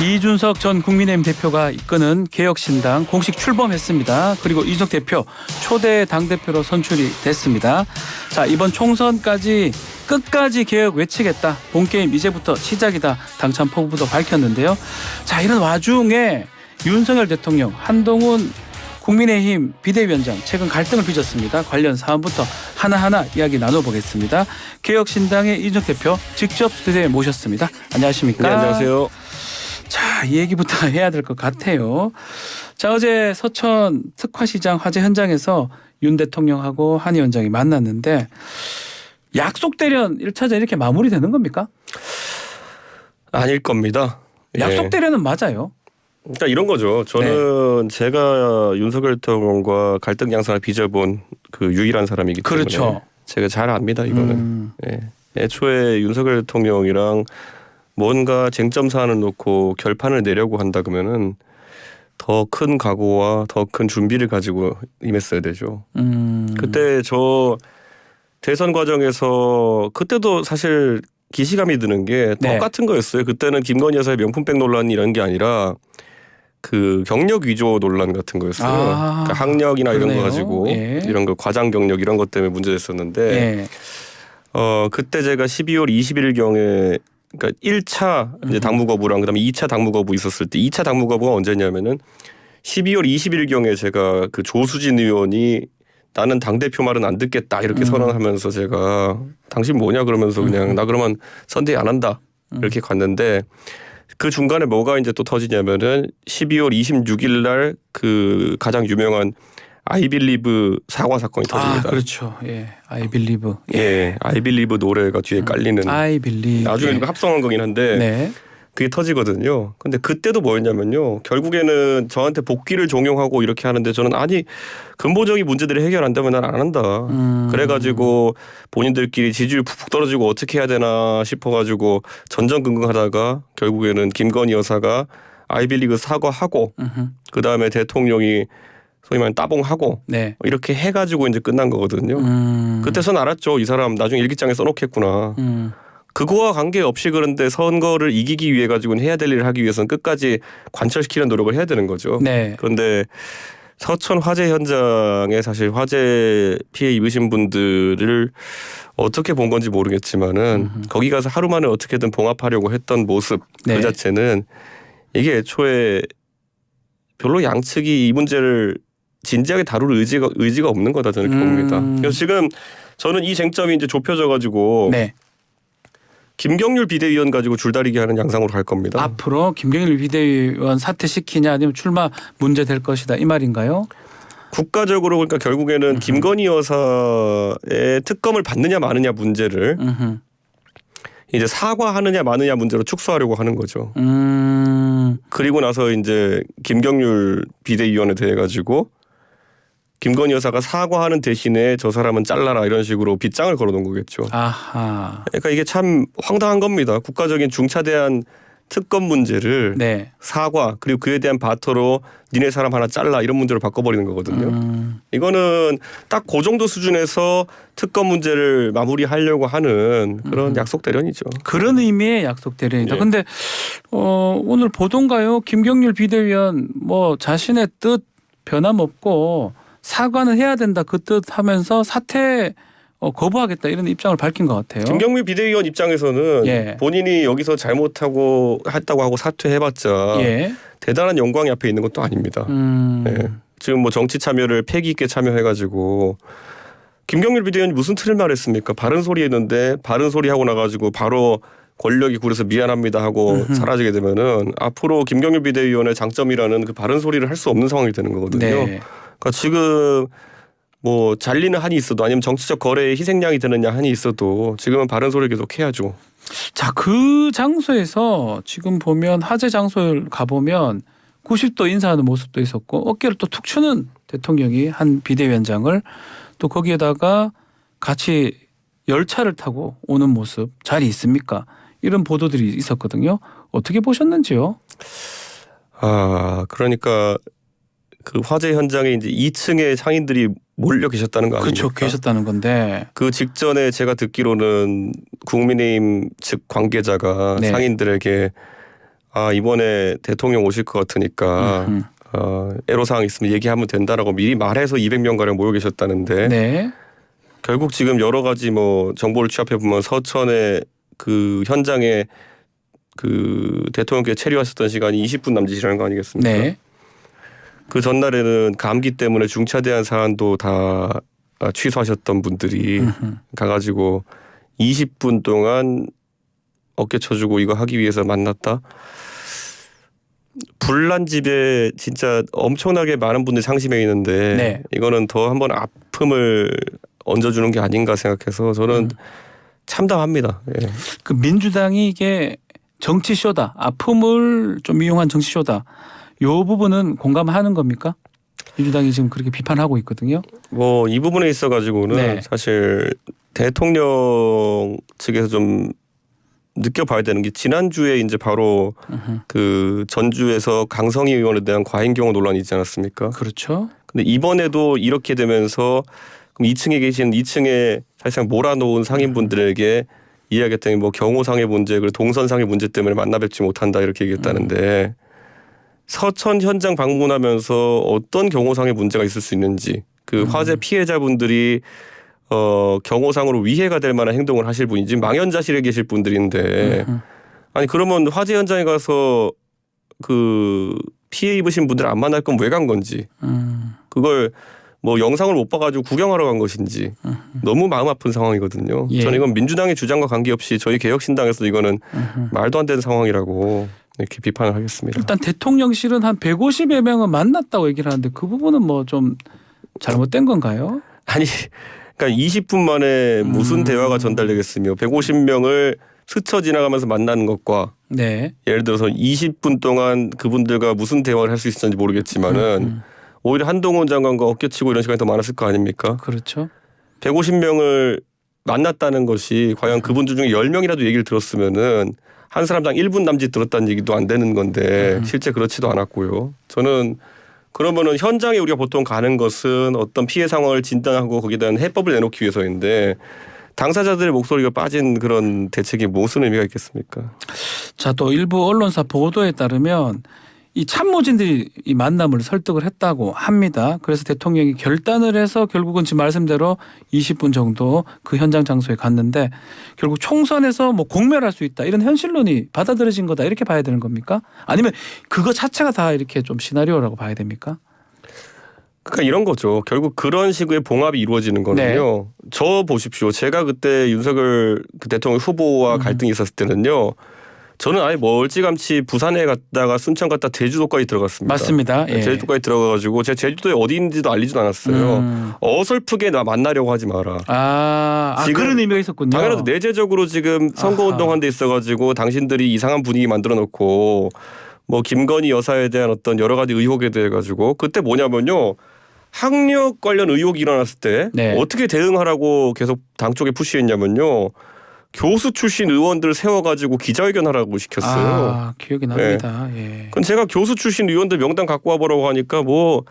이준석 전 국민의힘 대표가 이끄는 개혁신당 공식 출범했습니다. 그리고 이준석 대표 초대 당대표로 선출이 됐습니다. 자, 이번 총선까지 끝까지 개혁 외치겠다. 본게임 이제부터 시작이다. 당찬 포부도 밝혔는데요. 자, 이런 와중에 윤석열 대통령, 한동훈 국민의힘 비대위원장 최근 갈등을 빚었습니다. 관련 사안부터 하나하나 이야기 나눠보겠습니다. 개혁신당의 이준석 대표 직접 스튜디오에 모셨습니다. 안녕하십니까? 네, 안녕하세요. 자, 이 얘기부터 해야 될 것 같아요. 자, 어제 서천 특화시장 화재 현장에서 윤 대통령하고 한 위원장이 만났는데 약속 대련 1차전 이렇게 마무리되는 겁니까? 아닐 겁니다. 약속 예. 대련은 맞아요. 그러니까 이런 거죠. 저는 제가 윤석열 대통령과 갈등 양상을 빚어본 그 유일한 사람이기 때문에 그렇죠. 제가 잘 압니다. 이거는. 예. 애초에 윤석열 대통령이랑 뭔가 쟁점 사안을 놓고 결판을 내려고 한다 그러면은 더 큰 각오와 더 큰 준비를 가지고 임했어야 되죠. 그때 저 대선 과정에서 그때도 사실 기시감이 드는 게 똑같은 거였어요. 그때는 김건희 여사의 명품백 논란 이런 게 아니라 그 경력 위조 논란 같은 거였어요. 그러니까 학력이나 그러네요. 이런 거 가지고 이런 거 과장 경력 이런 것 때문에 문제됐었는데 그때 제가 12월 20일 경에 그러니까 1차 이제 당무 거부랑 그다음에 2차 당무 거부 있었을 때 2차 당무 거부가 언제냐면은 12월 20일 경에 제가 그 조수진 의원이 나는 당대표 말은 안 듣겠다 이렇게 선언하면서 제가 당신 뭐냐 그러면서 그냥 나 그러면 선대위 안 한다 이렇게 갔는데 그 중간에 뭐가 이제 또 터지냐면은 12월 26일 날 그 가장 유명한 I Believe 사과 사건이 터집니다. 그렇죠. 예, I Believe. 예, I Believe 노래가 뒤에 깔리는. I Believe. 나중에 합성한 거긴 한데 그게 터지거든요. 근데 그때도 뭐였냐면요. 결국에는 저한테 복귀를 종용하고 이렇게 하는데 저는 아니 근본적인 문제들을 해결 안 되면 난 안 한다. 그래가지고 본인들끼리 지지율 푹푹 떨어지고 어떻게 해야 되나 싶어가지고 전전긍긍하다가 결국에는 김건희 여사가 아이빌리그 사과하고 그다음에 대통령이 소위 말하는 따봉하고 이렇게 해가지고 이제 끝난 거거든요. 그때선 알았죠. 이 사람 나중에 일기장에 써놓겠구나. 그거와 관계없이 그런데 선거를 이기기 위해 가지고는 해야 될 일을 하기 위해서는 끝까지 관철시키는 노력을 해야 되는 거죠. 그런데 서천 화재 현장에 사실 화재 피해 입으신 분들을 어떻게 본 건지 모르겠지만은 거기 가서 하루 만에 어떻게든 봉합하려고 했던 모습 그 자체는 이게 애초에 별로 양측이 이 문제를 진지하게 다룰 의지가 없는 거다 저는 이렇게 봅니다. 그래서 지금 저는 이 쟁점이 이제 좁혀져 가지고 김경률 비대위원 가지고 줄다리기 하는 양상으로 갈 겁니다. 앞으로 김경률 비대위원 사퇴시키냐 아니면 출마 문제 될 것이다 이 말인가요? 국가적으로 그러니까 결국에는 김건희 여사의 특검을 받느냐 마느냐 문제를 이제 사과하느냐 마느냐 문제로 축소하려고 하는 거죠. 그리고 나서 이제 김경률 비대위원에 대해 가지고 김건희 여사가 사과하는 대신에 저 사람은 잘라라 이런 식으로 빗장을 걸어놓은 거겠죠. 그러니까 이게 참 황당한 겁니다. 국가적인 중차대한 특검 문제를 사과 그리고 그에 대한 바터로 니네 사람 하나 잘라 이런 문제로 바꿔버리는 거거든요. 이거는 딱 그 정도 수준에서 특검 문제를 마무리하려고 하는 그런 약속 대련이죠. 그런 의미의 약속 대련이다. 그런데 오늘 보도인가요? 김경률 비대위원 뭐 자신의 뜻 변함없고 사과는 해야 된다 그 뜻 하면서 사퇴 거부하겠다 이런 입장을 밝힌 것 같아요. 김경률 비대위원 입장에서는 본인이 여기서 잘못하고 했다고 하고 사퇴해봤자 대단한 영광이 앞에 있는 것도 아닙니다. 지금 뭐 정치 참여를 패기 있게 참여해가지고 김경률 비대위원이 무슨 틀을 말했습니까? 바른 소리 했는데 바른 소리 하고 나가지고 바로 권력이 구려서 미안합니다 하고 사라지게 되면은 앞으로 김경률 비대위원의 장점이라는 그 바른 소리를 할 수 없는 상황이 되는 거거든요. 그러니까 지금 뭐 잘리는 한이 있어도 아니면 정치적 거래에 희생양이 되느냐 한이 있어도 지금은 바른 소리를 계속 해야죠. 자, 그 장소에서 지금 보면 화재 장소에 가보면 90도 인사하는 모습도 있었고 어깨를 또 툭 추는 대통령이 한 비대위원장을 또 거기에다가 같이 열차를 타고 오는 모습 자리 있습니까? 이런 보도들이 있었거든요. 어떻게 보셨는지요? 그러니까 그 화재 현장에 이제 2층에 상인들이 몰려 계셨다는 거 아닙니까? 그렇죠. 계셨다는 건데. 그 직전에 제가 듣기로는 국민의힘 측 관계자가 상인들에게 이번에 대통령 오실 것 같으니까 애로사항 있으면 얘기하면 된다라고 미리 말해서 200명 가량 모여 계셨다는데 네. 결국 지금 여러 가지 뭐 정보를 취합해 보면 서천의 그 현장에 그 대통령께서 체류하셨던 시간이 20분 남짓이라는 거 아니겠습니까? 네. 그 전날에는 감기 때문에 중차대한 사안도 다 취소하셨던 분들이 가가지고 20분 동안 어깨 쳐주고 이거 하기 위해서 만났다. 불난 집에 진짜 엄청나게 많은 분들이 상심해 있는데 네. 이거는 더 한번 아픔을 얹어주는 게 아닌가 생각해서 저는 참담합니다. 예. 그 민주당이 이게 정치쇼다, 아픔을 좀 이용한 정치쇼다. 요 부분은 공감하는 겁니까? 민주당이 지금 그렇게 비판하고 있거든요. 뭐 이 부분에 있어 가지고는 네. 사실 대통령 측에서 좀 느껴봐야 되는 게 지난주에 이제 바로 그 전주에서 강성희 의원에 대한 과잉 경호 논란이 있지 않았습니까? 그렇죠. 근데 이번에도 이렇게 되면서 그럼 2층에 계신 2층에 사실상 몰아놓은 상인분들에게 이야기했더니 뭐 경호상의 문제 그리고 동선상의 문제 때문에 만나 뵙지 못한다 이렇게 얘기했다는데 서천 현장 방문하면서 어떤 경호상의 문제가 있을 수 있는지 그 화재 피해자분들이 경호상으로 위해가 될 만한 행동을 하실 분이지 망연자실에 계실 분들인데 아니 그러면 화재 현장에 가서 그 피해 입으신 분들 안 만날 건 왜 간 건지 그걸 뭐 영상을 못 봐가지고 구경하러 간 것인지 너무 마음 아픈 상황이거든요. 예. 저는 이건 민주당의 주장과 관계없이 저희 개혁신당에서 이거는 말도 안 되는 상황이라고 이렇게 비판을 하겠습니다. 일단 대통령실은 한 150여 명은 만났다고 얘기를 하는데 그 부분은 뭐 좀 잘못된 건가요? 아니 그러니까 20분 만에 무슨 대화가 전달되겠으며 150명을 스쳐 지나가면서 만나는 것과 네. 예를 들어서 20분 동안 그분들과 무슨 대화를 할 수 있었는지 모르겠지만은 오히려 한동훈 장관과 어깨치고 이런 시간이 더 많았을 거 아닙니까? 그렇죠. 150명을 만났다는 것이 과연 그분들 중에 10명이라도 얘기를 들었으면은 한 사람당 1분 남짓 들었다는 얘기도 안 되는 건데 실제 그렇지도 않았고요. 저는 그러면은 현장에 우리가 보통 가는 것은 어떤 피해 상황을 진단하고 거기에 대한 해법을 내놓기 위해서인데 당사자들의 목소리가 빠진 그런 대책이 무슨 의미가 있겠습니까? 자, 또 일부 언론사 보도에 따르면 이 참모진들이 이 만남을 설득을 했다고 합니다. 그래서 대통령이 결단을 해서 결국은 지금 말씀대로 20분 정도 그 현장 장소에 갔는데 결국 총선에서 뭐 공멸할 수 있다 이런 현실론이 받아들여진 거다 이렇게 봐야 되는 겁니까? 아니면 그거 자체가 다 이렇게 좀 시나리오라고 봐야 됩니까? 그러니까 이런 거죠. 결국 그런 식의 봉합이 이루어지는 거는요. 저 보십시오. 제가 그때 윤석열 그 대통령 후보와 갈등이 있었을 때는요. 저는 아예 멀찌감치 부산에 갔다가 순천 갔다 제주도까지 들어갔습니다. 맞습니다. 예. 제주도까지 들어가가지고 제가 제주도에 어디 있는지도 알리지도 않았어요. 어설프게 나 만나려고 하지 마라. 지금 그런 의미가 있었군요. 당연하도 내재적으로 지금 선거운동한 데 있어가지고 당신들이 이상한 분위기 만들어놓고 뭐 김건희 여사에 대한 어떤 여러 가지 의혹에 대해 가지고 그때 뭐냐면요. 학력 관련 의혹이 일어났을 때 어떻게 대응하라고 계속 당 쪽에 푸시했냐면요. 교수 출신 의원들 세워가지고 기자회견하라고 시켰어요. 기억이 납니다. 예. 그럼 제가 교수 출신 의원들 명단 갖고 와보라고 하니까 뭐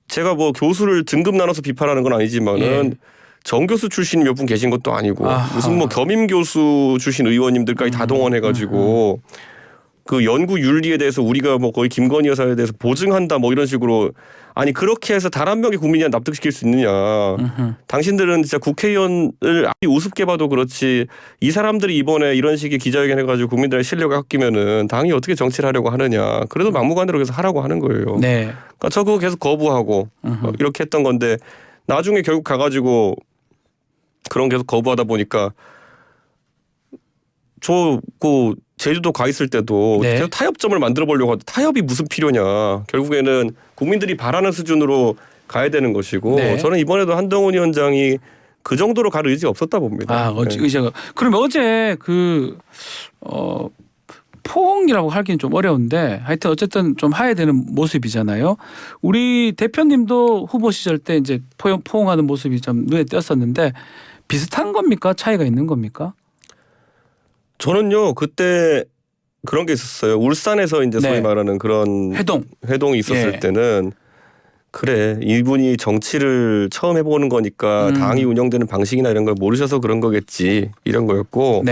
제가 뭐 교수를 등급 나눠서 비판하는 건 아니지만은 정교수 출신 몇 분 계신 것도 아니고 무슨 뭐 겸임 교수 출신 의원님들까지 다 동원해가지고 그 연구 윤리에 대해서 우리가 뭐 거의 김건희 여사에 대해서 보증한다 뭐 이런 식으로 아니 그렇게 해서 단 한 명의 국민이 납득시킬 수 있느냐. 당신들은 진짜 국회의원을 아무리 우습게 봐도 그렇지 이 사람들이 이번에 이런 식의 기자회견 해가지고 국민들의 신뢰가 깎이면은 당이 어떻게 정치를 하려고 하느냐. 그래도 막무가내로 계속 하라고 하는 거예요. 네. 그러니까 저 그거 계속 거부하고 이렇게 했던 건데 나중에 결국 가가지고 그런 계속 거부하다 보니까 저 그 제주도 가 있을 때도 계속 타협점을 만들어 보려고 하는데 타협이 무슨 필요냐. 결국에는 국민들이 바라는 수준으로 가야 되는 것이고 저는 이번에도 한동훈 위원장이 그 정도로 갈 의지가 없었다 봅니다. 의지가. 그러면 어제 그 포옹이라고 하기는 좀 어려운데 하여튼 어쨌든 좀 해야 되는 모습이잖아요. 우리 대표님도 후보 시절 때 이제 포옹하는 모습이 좀 눈에 띄었었는데 비슷한 겁니까? 차이가 있는 겁니까? 저는요 그때 그런 게 있었어요. 울산에서 이제 소위 말하는 그런 회동이 있었을 때는 그래 이분이 정치를 처음 해보는 거니까 당이 운영되는 방식이나 이런 걸 모르셔서 그런 거겠지 이런 거였고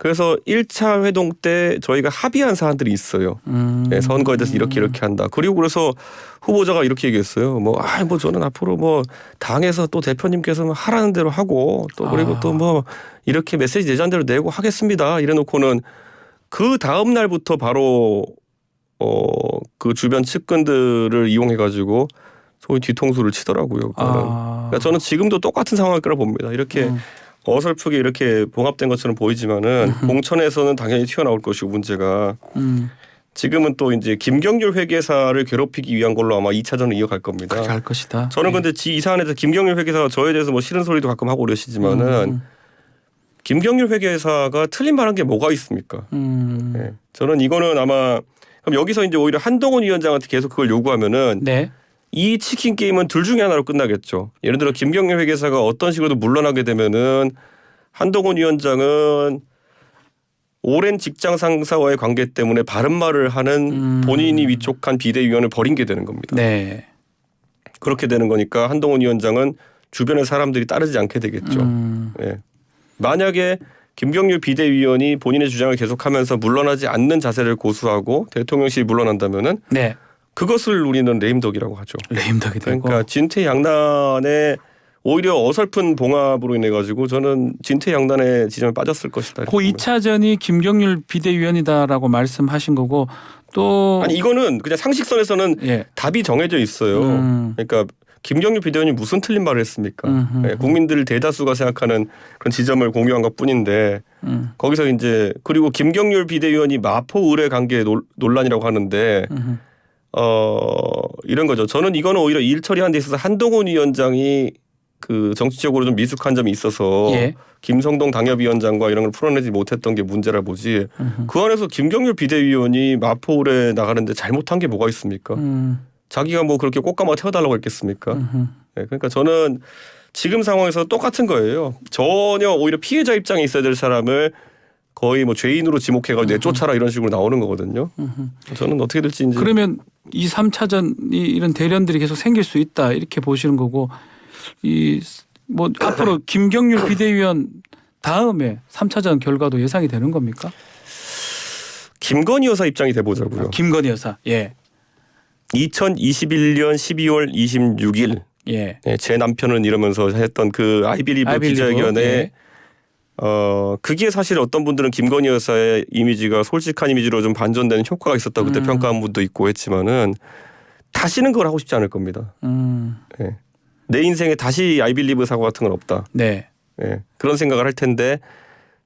그래서 1차 회동 때 저희가 합의한 사안들이 있어요. 네, 선거에 대해서 이렇게 한다. 그리고 그래서 후보자가 이렇게 얘기했어요. 뭐 저는 앞으로 뭐 당에서 또 대표님께서 뭐 하라는 대로 하고 또 그리고 또 뭐 이렇게 메시지 내자는 대로 내고 하겠습니다. 이래놓고는 그 다음 날부터 바로 그 주변 측근들을 이용해가지고 소위 뒤통수를 치더라고요. 그러니까 저는 지금도 똑같은 상황일 거라 봅니다. 이렇게 어설프게 이렇게 봉합된 것처럼 보이지만은 공천에서는 당연히 튀어나올 것이고 문제가 지금은 또 이제 김경률 회계사를 괴롭히기 위한 걸로 아마 2차전을 이어갈 겁니다. 그렇게 할 것이다. 저는 근데 이 사안에서 김경률 회계사가 저에 대해서 뭐 싫은 소리도 가끔 하고 그러시지만은 김경률 회계사가 틀린 말한 게 뭐가 있습니까? 네. 저는 이거는 아마 그럼 여기서 이제 오히려 한동훈 위원장한테 계속 그걸 요구하면은 네. 이 치킨 게임은 둘 중에 하나로 끝나겠죠. 예를 들어 김경률 회계사가 어떤 식으로도 물러나게 되면은 한동훈 위원장은 오랜 직장 상사와의 관계 때문에 바른 말을 하는 본인이 위촉한 비대위원을 버린 게 되는 겁니다. 네. 그렇게 되는 거니까 한동훈 위원장은 주변의 사람들이 따르지 않게 되겠죠. 네. 만약에 김경률 비대위원이 본인의 주장을 계속하면서 물러나지 않는 자세를 고수하고 대통령실이 물러난다면은 네. 그것을 우리는 레임덕이라고 하죠. 레임덕이 되고. 그러니까 진퇴양난의 오히려 어설픈 봉합으로 인해 가지고 저는 진퇴양난의 지점에 빠졌을 것이다. 그 2차전이 김경률 비대위원이다라고 말씀하신 거고 또 아니 이거는 그냥 상식선에서는 예. 답이 정해져 있어요. 그러니까 김경률 비대위원이 무슨 틀린 말을 했습니까? 네, 국민들 대다수가 생각하는 그런 지점을 공유한 것뿐인데 거기서 이제 그리고 김경률 비대위원이 마포 의뢰 관계 논란이라고 하는데 이런 거죠. 저는 이거는 오히려 일 처리하는 데 있어서 한동훈 위원장이 그 정치적으로 좀 미숙한 점이 있어서 예. 김성동 당협위원장과 이런 걸 풀어내지 못했던 게 문제라 보지. 그 안에서 김경률 비대위원이 마포 의뢰 나가는데 잘못한 게 뭐가 있습니까? 자기가 뭐 그렇게 꽃가마 태워달라고 했겠습니까? 네, 그러니까 저는 지금 상황에서 똑같은 거예요. 전혀 오히려 피해자 입장에 있어야 될 사람을 거의 뭐 죄인으로 지목해가지고 내쫓아라 이런 식으로 나오는 거거든요. 저는 어떻게 될지 이제 그러면 2, 3차전 이런 대련들이 계속 생길 수 있다 이렇게 보시는 거고 이 뭐 앞으로 김경률 비대위원 다음에 3차전 결과도 예상이 되는 겁니까? 김건희 여사 입장이 돼보자고요. 김건희 여사. 예. 2021년 12월 26일 예. 네, 제 남편은 이러면서 했던 그 아이빌리브 기자회견에 예. 그게 사실 어떤 분들은 김건희 여사의 이미지가 솔직한 이미지로 좀 반전되는 효과가 있었다고 그때 평가한 분도 있고 했지만은 다시는 그걸 하고 싶지 않을 겁니다. 네. 내 인생에 다시 아이빌리브 사고 같은 건 없다. 네. 네. 그런 생각을 할 텐데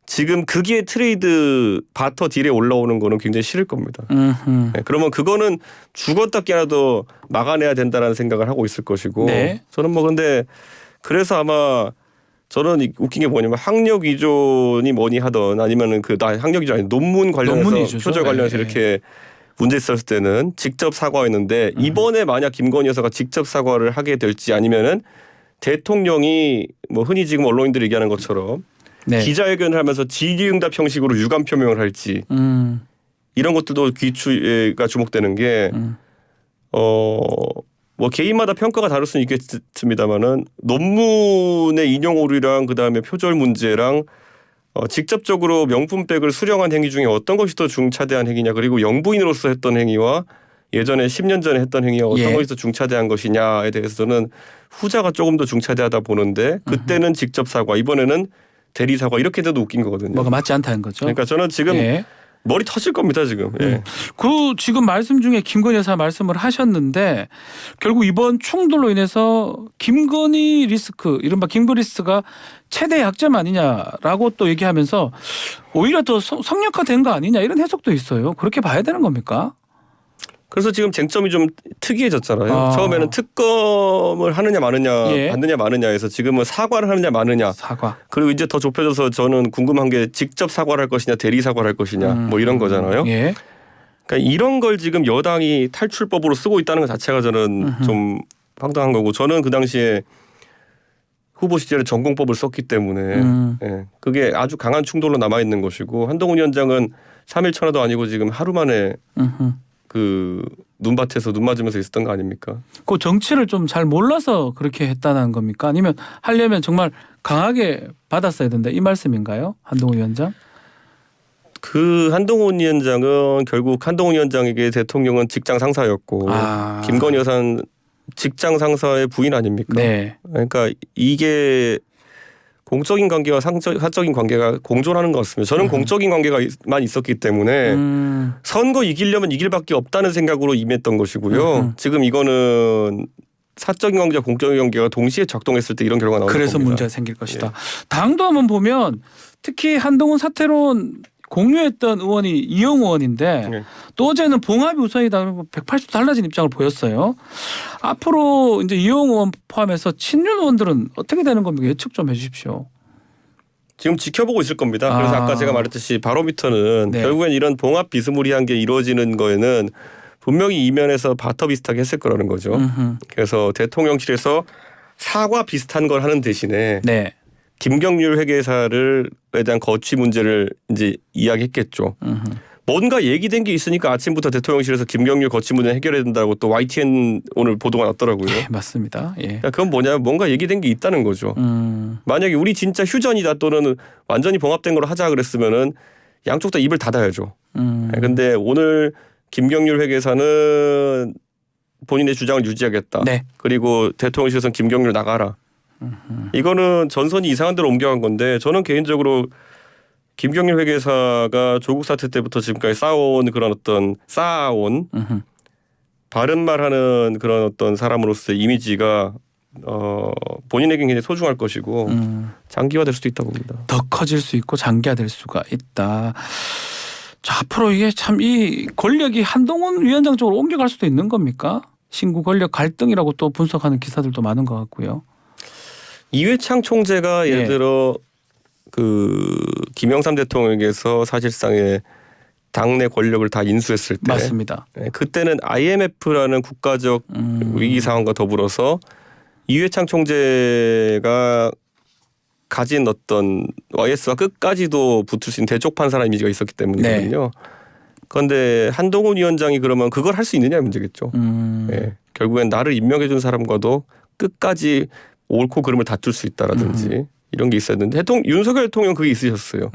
지금 그게 트레이드 바터 딜에 올라오는 거는 굉장히 싫을 겁니다. 네. 그러면 그거는 죽었다 깨라도 막아내야 된다라는 생각을 하고 있을 것이고 네. 저는 뭐 근데 그래서 아마 저는 웃긴 게 뭐냐면 학력 위존이 뭐니 하던 아니면은 학력 위존 아니 논문 관련해서 표절 관련해서 네. 이렇게 문제 있었을 때는 직접 사과했는데 이번에 만약 김건희 여사가 직접 사과를 하게 될지 아니면은 대통령이 뭐 흔히 지금 언론인들이 얘기하는 것처럼 네. 기자회견을 하면서 질의응답 형식으로 유감 표명을 할지 이런 것들도 귀추가 주목되는 게 뭐 개인마다 평가가 다를 수는 있겠습니다만은 논문의 인용 오류랑 그다음에 표절 문제랑 직접적으로 명품백을 수령한 행위 중에 어떤 것이 더 중차대한 행위냐 그리고 영부인으로서 했던 행위와 예전에 10년 전에 했던 행위와 어떤 것이 더 중차대한 것이냐에 대해서는 후자가 조금 더 중차대하다 보는데 그때는 직접 사과 이번에는 대리 사과 이렇게 돼도 웃긴 거거든요. 뭐가 맞지 않다는 거죠. 그러니까 저는 지금 예. 머리 터질 겁니다 지금. 예. 그 지금 말씀 중에 김건희 여사 말씀을 하셨는데 결국 이번 충돌로 인해서 김건희 리스크 이른바 김건리스크가 최대 약점 아니냐라고 또 얘기하면서 오히려 더 성역화된 거 아니냐 이런 해석도 있어요. 그렇게 봐야 되는 겁니까? 그래서 지금 쟁점이 좀 특이해졌잖아요. 처음에는 특검을 하느냐 마느냐 예. 받느냐 마느냐에서 지금은 사과를 하느냐 마느냐. 사과. 그리고 이제 더 좁혀져서 저는 궁금한 게 직접 사과를 할 것이냐 대리 사과를 할 것이냐 뭐 이런 거잖아요. 예. 그러니까 이런 걸 지금 여당이 탈출법으로 쓰고 있다는 것 자체가 저는 좀 황당한 거고 저는 그 당시에 후보 시절에 전공법을 썼기 때문에 예, 그게 아주 강한 충돌로 남아있는 것이고 한동훈 위원장은 3일 천하도 아니고 지금 하루 만에 그 눈밭에서 눈 맞으면서 있었던 거 아닙니까? 그 정치를 좀 잘 몰라서 그렇게 했다는 겁니까? 아니면 하려면 정말 강하게 받았어야 된다 이 말씀인가요? 한동훈 위원장? 그 한동훈 위원장은 결국 한동훈 위원장에게 대통령은 직장 상사였고 김건희 여사는 직장 상사의 부인 아닙니까? 네. 그러니까 이게 공적인 관계와 사적인 관계가 공존하는 것 같습니다. 저는 공적인 관계가만 있었기 때문에 선거 이기려면 이길 밖에 없다는 생각으로 임했던 것이고요. 지금 이거는 사적인 관계와 공적인 관계가 동시에 작동했을 때 이런 결과가 나오는 그래서 겁니다. 문제가 생길 것이다. 당도 한번 보면 특히 한동훈 사퇴론 공유했던 의원이 이용 의원인데 또 어제는 봉합이 우선이다. 180도 달라진 입장을 보였어요. 앞으로 이제 이용 의원 포함해서 친윤 의원들은 어떻게 되는 겁니까? 예측 좀 해주십시오. 지금 지켜보고 있을 겁니다. 그래서 아까 제가 말했듯이 바로미터는 결국엔 이런 봉합 비스무리한 게 이루어지는 거에는 분명히 이면에서 바터 비슷하게 했을 거라는 거죠. 그래서 대통령실에서 사과 비슷한 걸 하는 대신에 김경률 회계사를 대한 거취 문제를 이제 이야기했겠죠. 뭔가 얘기된 게 있으니까 아침부터 대통령실에서 김경률 거취 문제 해결해야 된다고 또 YTN 오늘 보도가 났더라고요. 네, 맞습니다. 예. 그건 뭐냐, 뭔가 얘기된 게 있다는 거죠. 만약에 우리 진짜 휴전이다 또는 완전히 봉합된 걸로 하자 그랬으면은 양쪽 다 입을 닫아야죠. 근데 오늘 김경률 회계사는 본인의 주장을 유지하겠다. 그리고 대통령실에서는 김경률 나가라. 이거는 전선이 이상한 데로 옮겨간 건데 저는 개인적으로 김경률 회계사가 조국 사태 때부터 지금까지 쌓아온 바른 말하는 그런 어떤 사람으로서의 이미지가 본인에게는 굉장히 소중할 것이고 장기화될 수도 있다고 봅니다. 더 커질 수 있고 장기화될 수가 있다. 자, 앞으로 이게 참 이 권력이 한동훈 위원장 쪽으로 옮겨갈 수도 있는 겁니까? 신구 권력 갈등이라고 또 분석하는 기사들도 많은 것 같고요. 이회창 총재가 예를 들어 그 김영삼 대통령에게서 사실상의 당내 권력을 다 인수했을 때 맞습니다. 그때는 IMF라는 국가적 위기 상황과 더불어서 이회창 총재가 가진 어떤 YS와 끝까지도 붙을 수 있는 대쪽판 사람 이미지가 있었기 때문이거든요. 그런데 한동훈 위원장이 그러면 그걸 할 수 있느냐의 문제겠죠. 결국엔 나를 임명해 준 사람과도 끝까지 옳고 그름을 다툴 수 있다라든지 이런 게 있었는데 윤석열 대통령 그게 있으셨어요.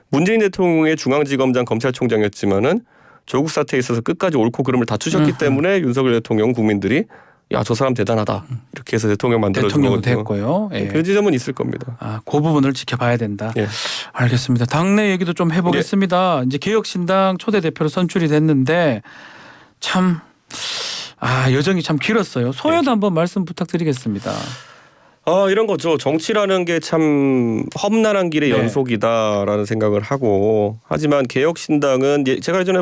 문재인 대통령의 중앙지검장 검찰총장이었지만은 조국 사태에 있어서 끝까지 옳고 그름을 다투셨기 때문에 윤석열 대통령 국민들이 야, 저 사람 대단하다 이렇게 해서 대통령 만들어준 거거든요. 대통령도 됐고요. 그 지점은 있을 겁니다. 그 부분을 지켜봐야 된다. 알겠습니다. 당내 얘기도 좀 해보겠습니다. 이제 개혁신당 초대 대표로 선출이 됐는데 참 여정이 참 길었어요. 소회도 한번 말씀 부탁드리겠습니다. 이런 거죠. 정치라는 게 참 험난한 길의 연속이다라는 생각을 하고 하지만 개혁신당은 제가 예전에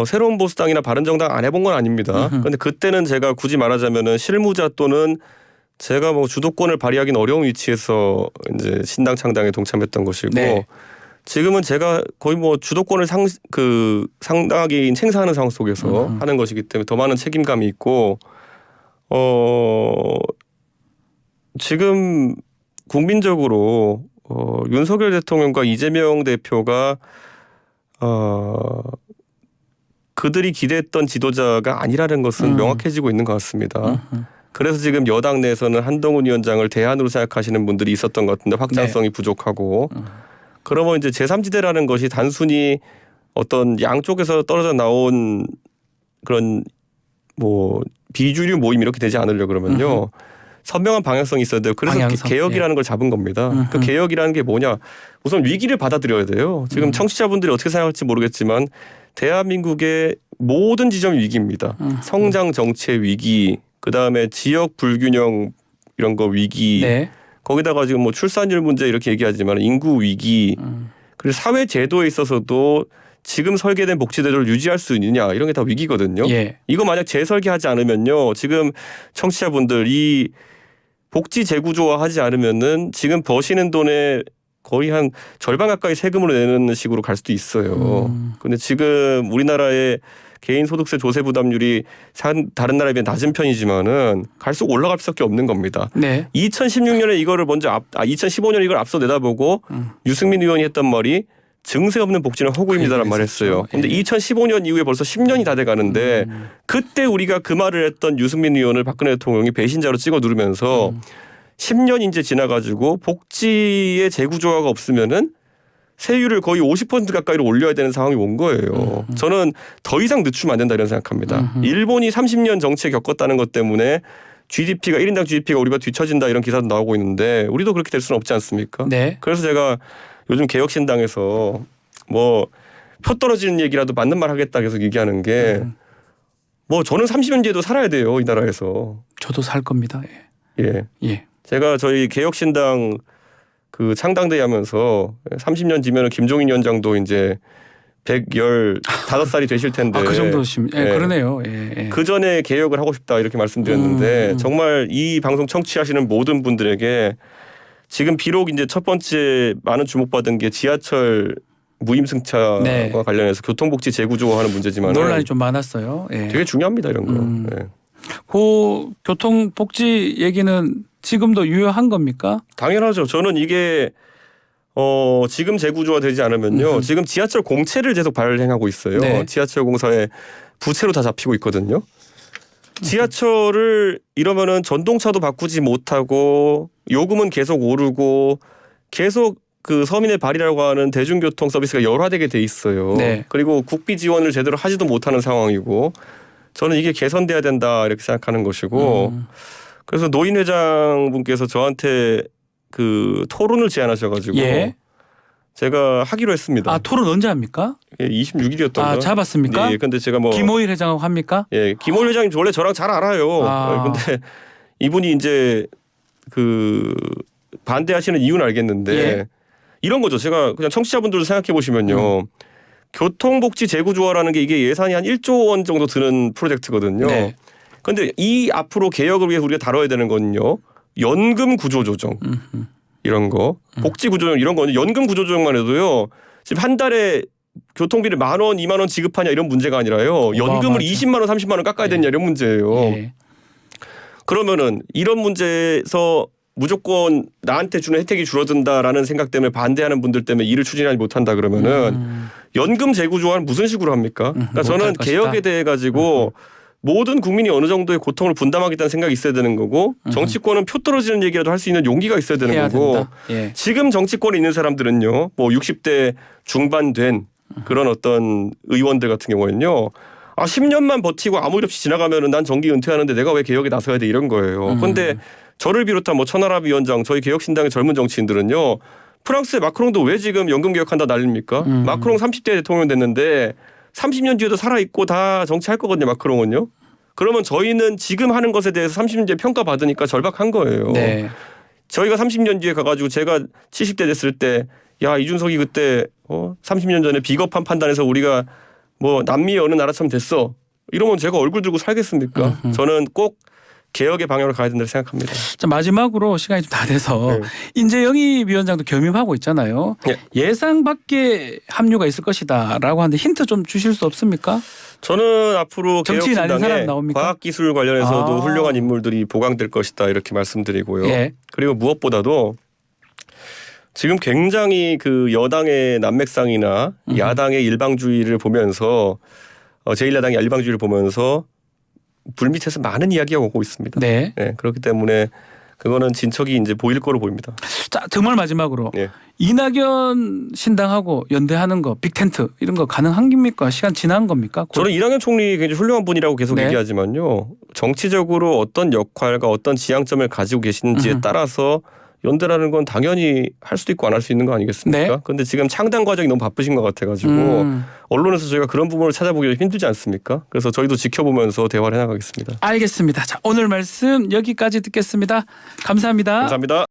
새로운 보수당이나 바른정당 안 해본 건 아닙니다. 그런데 그때는 제가 굳이 말하자면은 실무자 또는 제가 주도권을 발휘하기는 어려운 위치에서 이제 신당 창당에 동참했던 것이고 지금은 제가 거의 주도권을 상당하게 행사하는 상황 속에서 하는 것이기 때문에 더 많은 책임감이 있고 지금 국민적으로 윤석열 대통령과 이재명 대표가 그들이 기대했던 지도자가 아니라는 것은 명확해지고 있는 것 같습니다. 그래서 지금 여당 내에서는 한동훈 위원장을 대안으로 생각하시는 분들이 있었던 것 같은데 확장성이 부족하고 그러면 이제 제3지대라는 것이 단순히 어떤 양쪽에서 떨어져 나온 그런 비주류 모임 이렇게 되지 않으려 그러면요. 선명한 방향성이 있어야 돼요. 그래서 개혁이라는 걸 잡은 겁니다. 그 개혁이라는 게 뭐냐. 우선 위기를 받아들여야 돼요. 지금 청취자분들이 어떻게 생각할지 모르겠지만 대한민국의 모든 지점이 위기입니다. 성장 정체 위기, 그다음에 지역 불균형 이런 거 위기, 거기다가 지금 출산율 문제 이렇게 얘기하지만 인구 위기, 그리고 사회 제도에 있어서도 지금 설계된 복지제도를 유지할 수 있느냐 이런 게 다 위기거든요. 이거 만약 재설계하지 않으면요. 지금 청취자분들 이 복지 재구조화하지 않으면은 지금 버시는 돈의 거의 한 절반 가까이 세금으로 내는 식으로 갈 수도 있어요. 근데 지금 우리나라의 개인 소득세 조세 부담률이 다른 나라에 비해 낮은 편이지만은 갈수록 올라갈 수밖에 없는 겁니다. 2016년에 이거를 2015년에 이걸 앞서 내다보고 유승민 의원이 했던 말이 증세 없는 복지는 허구입니다라는 말을 했어요. 그런데 2015년 이후에 벌써 10년이 다 돼가는데 그때 우리가 그 말을 했던 유승민 의원을 박근혜 대통령이 배신자로 찍어 누르면서 10년이 이제 지나가지고 복지의 재구조화가 없으면은 세율을 거의 50% 가까이로 올려야 되는 상황이 온 거예요. 저는 더 이상 늦추면 안 된다 이런 생각합니다. 일본이 30년 정치에 겪었다는 것 때문에 GDP가 1인당 GDP가 우리가 뒤처진다 이런 기사도 나오고 있는데 우리도 그렇게 될 수는 없지 않습니까? 네. 그래서 제가 요즘 개혁신당에서 뭐 표 떨어지는 얘기라도 맞는 말 하겠다 계속 얘기하는 게 뭐 저는 30년 뒤에도 살아야 돼요 이 나라에서. 저도 살 겁니다. 예. 예. 제가 저희 개혁신당 그 창당대회 하면서 30년 뒤면 김종인 위원장도 이제 115살이 되실 텐데. 그 정도심. 예, 그러네요. 예, 예. 그 전에 개혁을 하고 싶다 이렇게 말씀드렸는데 정말 이 방송 청취하시는 모든 분들에게 지금 비록 이제 첫 번째 많은 주목받은 게 지하철 무임승차와 네. 관련해서 교통복지 재구조하는 문제지만 논란이 좀 많았어요. 예. 되게 중요합니다 이런 거. 예. 그 교통복지 얘기는 지금도 유효한 겁니까? 당연하죠. 저는 이게 지금 재구조화되지 않으면요. 지금 지하철 공채를 계속 발행하고 있어요. 네. 지하철 공사에 부채로 다 잡히고 있거든요. 지하철을 이러면은 전동차도 바꾸지 못하고 요금은 계속 오르고 계속 그 서민의 발이라고 하는 대중교통 서비스가 열화되게 돼 있어요. 네. 그리고 국비 지원을 제대로 하지도 못하는 상황이고 저는 이게 개선돼야 된다 이렇게 생각하는 것이고 그래서 노인 회장분께서 저한테 그 토론을 제안하셔가지고 예. 제가 하기로 했습니다. 토론 언제 합니까? 26일이었던가. 잡았습니까? 예, 근데 제가 뭐 김호일 회장하고 합니까? 예, 김호일 회장님 원래 저랑 잘 알아요. 근데 이분이 이제 그 반대하시는 이유는 알겠는데 예. 이런 거죠. 제가 그냥 청취자분들도 생각해 보시면요. 교통복지 재구조화라는 게 이게 예산이 한 1조 원 정도 드는 프로젝트거든요. 네. 그런데 이 앞으로 개혁을 위해 우리가 다뤄야 되는 건요. 연금 구조 조정 이런 거, 복지 구조 조정 이런 거 연금 구조 조정만 해도요. 지금 한 달에 교통비를 10,000원, 20,000원 지급하냐 이런 문제가 아니라요. 연금을 20만 원, 30만 원 깎아야 되냐 이런 문제예요. 예. 그러면은 이런 문제에서 무조건 나한테 주는 혜택이 줄어든다라는 생각 때문에 반대하는 분들 때문에 일을 추진하지 못한다 그러면은 연금 재구조화는 무슨 식으로 합니까? 그러니까 저는 개혁에 대해 가지고 모든 국민이 어느 정도의 고통을 분담하겠다는 생각이 있어야 되는 거고 정치권은 표 떨어지는 얘기라도 할 수 있는 용기가 있어야 되는 거고 예. 지금 정치권에 있는 사람들은요. 뭐 60대 중반 된 그런 어떤 의원들 같은 경우에는요. 10년만 버티고 아무 일 없이 지나가면은 난 정기 은퇴하는데 내가 왜 개혁에 나서야 돼 이런 거예요. 그런데 저를 비롯한 뭐 천하람 위원장 저희 개혁신당의 젊은 정치인들은요. 프랑스의 마크롱도 왜 지금 연금 개혁한다 난립니까? 마크롱 30대 대통령 됐는데 30년 뒤에도 살아있고 다 정치할 거거든요. 마크롱은요. 그러면 저희는 지금 하는 것에 대해서 30년 뒤에 평가받으니까 절박한 거예요. 네. 저희가 30년 뒤에 가가지고 제가 70대 됐을 때 야 이준석이 그때 30년 전에 비겁한 판단에서 우리가 뭐 남미의 어느 나라처럼 됐어. 이러면 제가 얼굴 들고 살겠습니까? 저는 꼭 개혁의 방향으로 가야 된다고 생각합니다. 자, 마지막으로 시간이 좀 다 돼서 네. 인재영입 위원장도 겸임하고 있잖아요. 네. 예상 밖의 합류가 있을 것이다라고 하는데 힌트 좀 주실 수 없습니까? 저는 앞으로 정치인 아닌 사람 개혁신당에 나옵니까? 과학기술 관련해서도 훌륭한 인물들이 보강될 것이다 이렇게 말씀드리고요. 예. 그리고 무엇보다도 지금 굉장히 그 여당의 난맥상이나 야당의 일방주의를 보면서 제1야당의 일방주의를 보면서 불밑에서 많은 이야기가 오고 있습니다. 네. 네, 그렇기 때문에 그거는 진척이 이제 보일 거로 보입니다. 자, 정말 마지막으로 예. 이낙연 신당하고 연대하는 거 빅텐트 이런 거 가능한 겁니까? 시간 지난 겁니까? 저는 이낙연 총리 굉장히 훌륭한 분이라고 계속 네. 얘기하지만요. 정치적으로 어떤 역할과 어떤 지향점을 가지고 계시는지에 따라서 연대라는 건 당연히 할 수도 있고 안 할 수 있는 거 아니겠습니까? 네. 그런데 지금 창당 과정이 너무 바쁘신 것 같아가지고 언론에서 저희가 그런 부분을 찾아보기 힘들지 않습니까? 그래서 저희도 지켜보면서 대화를 해나가겠습니다. 알겠습니다. 자, 오늘 말씀 여기까지 듣겠습니다. 감사합니다. 감사합니다.